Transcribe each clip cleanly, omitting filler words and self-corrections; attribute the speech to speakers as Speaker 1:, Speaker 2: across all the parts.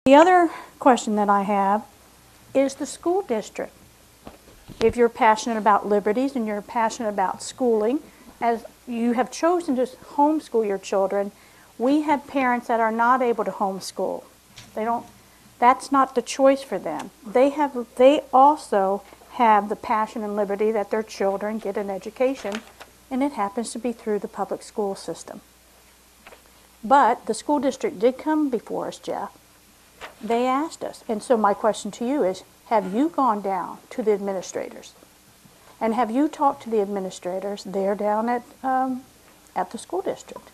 Speaker 1: The other question that I have is the school district. If you're passionate about liberties and you're passionate about schooling, as you have chosen to homeschool your children, we have parents that are not able to homeschool. That's not the choice for them. They also have the passion and liberty that their children get an education, and it happens to be through the public school system. But the school district did come before us, Jeff. They asked us. And so my question to you is, have you gone down to the administrators? And have you talked to the administrators there down at the school district?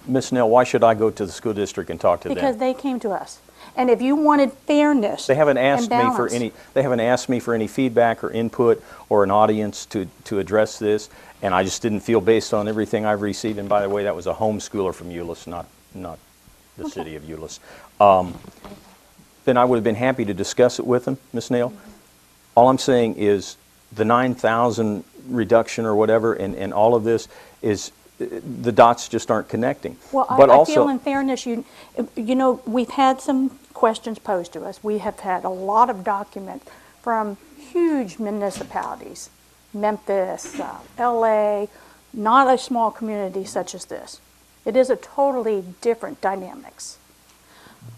Speaker 2: Ms. Snell, why should I go to the school district and talk to them?
Speaker 1: Because they came to us. And if you wanted fairness
Speaker 2: they haven't asked
Speaker 1: and balance,
Speaker 2: they haven't asked me for any feedback or input or an audience to address this, and I just didn't feel, based on everything I've received, and by the way, that was a homeschooler from Euless, not the city of Euless, then I would have been happy to discuss it with them, Ms. Snell. All I'm saying is the 9,000 reduction or whatever and all of this is, the dots just aren't connecting.
Speaker 1: Well,
Speaker 2: but
Speaker 1: I
Speaker 2: also,
Speaker 1: feel in fairness, you know, we've had some questions posed to us. We have had a lot of documents from huge municipalities, Memphis, LA, not a small community such as this. It is a totally different dynamics.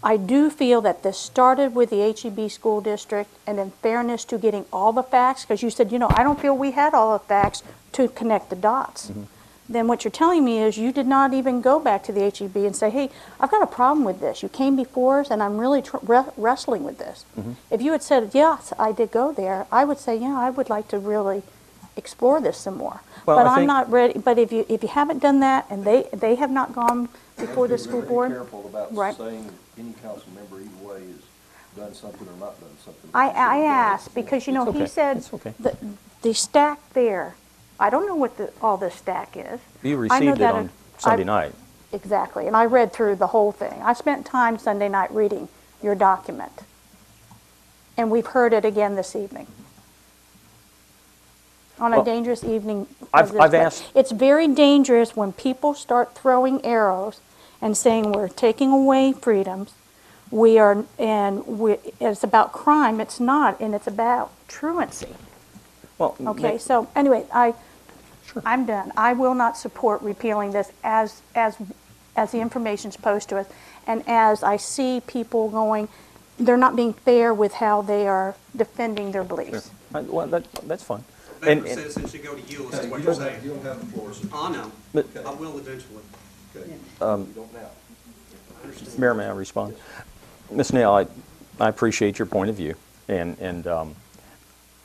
Speaker 1: I do feel that this started with the HEB school district, and in fairness to getting all the facts, because you said, you know, I don't feel we had all the facts to connect the dots. Mm-hmm. Then what you're telling me is you did not even go back to the HEB and say, hey, I've got a problem with this. You came before us, and I'm really wrestling with this. Mm-hmm. If you had said, yes, I did go there, I would say, yeah, I would like to really explore this some more. Well, but I'm not ready. But if you haven't done that, and they have not gone before the school board,
Speaker 3: be careful about
Speaker 1: right?
Speaker 3: saying any council member either way has done something or not done something.
Speaker 1: I asked because, you know, he said the stack there. I don't know what all this stack is.
Speaker 2: You received it on Sunday night.
Speaker 1: Exactly, and I read through the whole thing. I spent time Sunday night reading your document, and we've heard it again this evening. On a dangerous evening.
Speaker 2: I've asked.
Speaker 1: It's very dangerous when people start throwing arrows and saying we're taking away freedoms. It's about crime. It's not, and it's about truancy.
Speaker 2: Well,
Speaker 1: okay. So anyway, I'm done. I will not support repealing this as the information's posed to us, and as I see people going, they're not being fair with how they are defending their beliefs.
Speaker 2: Sure. Well, that's fine.
Speaker 4: Bedford citizens should go to you, is what you're saying.
Speaker 3: You don't have the floor, sir.
Speaker 4: I know.
Speaker 3: Okay.
Speaker 4: I will eventually.
Speaker 3: Okay. You don't now.
Speaker 2: Mayor, may I respond? Ms. Nail, I appreciate your point of view, and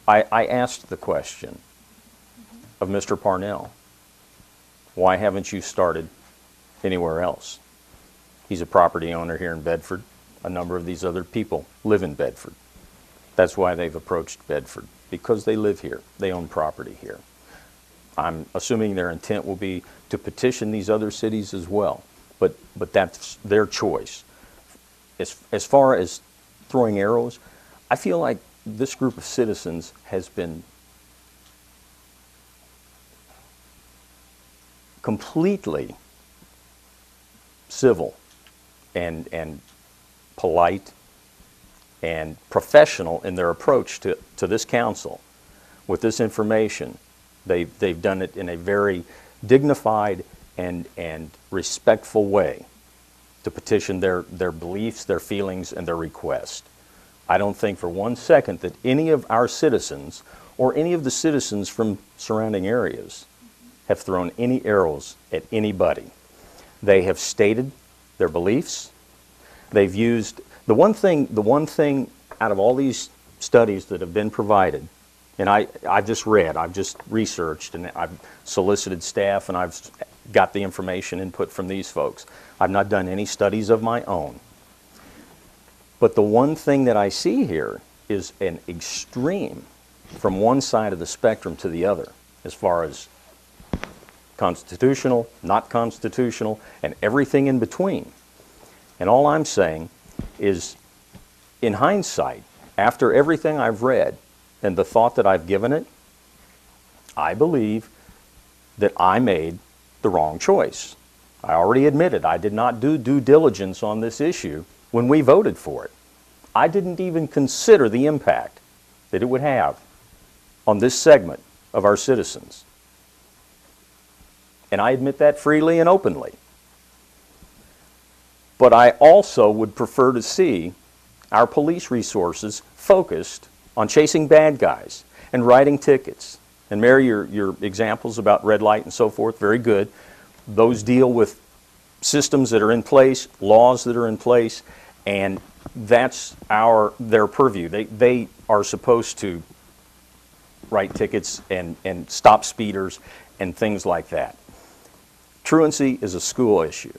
Speaker 2: I asked the question of Mr. Parnell, why haven't you started anywhere else? He's a property owner here in Bedford. A number of these other people live in Bedford. That's why they've approached Bedford, because they live here. They own property here. I'm assuming their intent will be to petition these other cities as well, but that's their choice. As far as throwing arrows, I feel like this group of citizens has been completely civil and polite and professional in their approach to this council. With this information, they've done it in a very dignified and respectful way to petition their beliefs, their feelings, and their requests. I don't think for one second that any of our citizens or any of the citizens from surrounding areas have thrown any arrows at anybody. They have stated their beliefs. They've used the one thing out of all these studies that have been provided, and I've just read, I've just researched, and I've solicited staff, and I've got the information input from these folks. I've not done any studies of my own. But the one thing that I see here is an extreme from one side of the spectrum to the other, as far as constitutional, not constitutional, and everything in between. And all I'm saying is, in hindsight, after everything I've read and the thought that I've given it, I believe that I made the wrong choice. I already admitted I did not do due diligence on this issue when we voted for it. I didn't even consider the impact that it would have on this segment of our citizens. And I admit that freely and openly. But I also would prefer to see our police resources focused on chasing bad guys and writing tickets. And Mary, your examples about red light and so forth, very good. Those deal with systems that are in place, laws that are in place, and that's their purview. They are supposed to write tickets and stop speeders and things like that. Truancy is a school issue.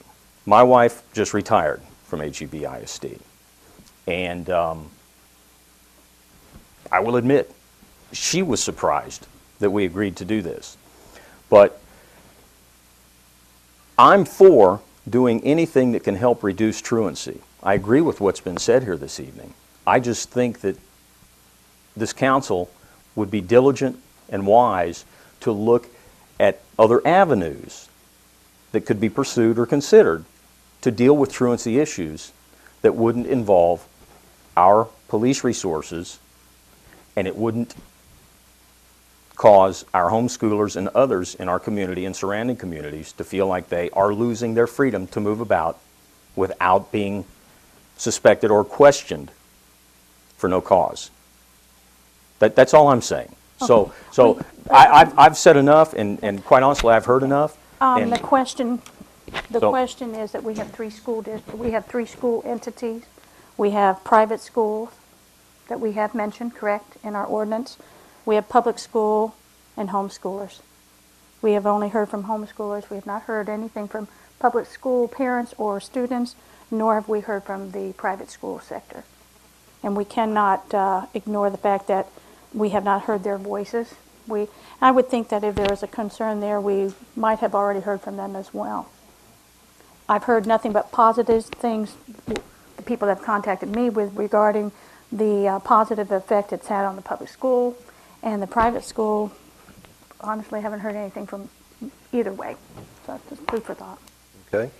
Speaker 2: My wife just retired from HEB ISD, and I will admit, she was surprised that we agreed to do this. But I'm for doing anything that can help reduce truancy. I agree with what's been said here this evening. I just think that this council would be diligent and wise to look at other avenues that could be pursued or considered to deal with truancy issues that wouldn't involve our police resources, and it wouldn't cause our homeschoolers and others in our community and surrounding communities to feel like they are losing their freedom to move about without being suspected or questioned for no cause. That's all I'm saying.
Speaker 1: Okay.
Speaker 2: So I've said enough, and quite honestly, I've heard enough.
Speaker 1: The question is that we have three school entities. We have private schools that we have mentioned, correct, in our ordinance. We have public school and homeschoolers. We have only heard from homeschoolers. We have not heard anything from public school parents or students, nor have we heard from the private school sector. And we cannot ignore the fact that we have not heard their voices. I would think that if there is a concern there, we might have already heard from them as well. I've heard nothing but positive things. The people that have contacted me with regarding the positive effect it's had on the public school and the private school. Honestly, haven't heard anything from either way. So it's just food for thought.
Speaker 5: Okay.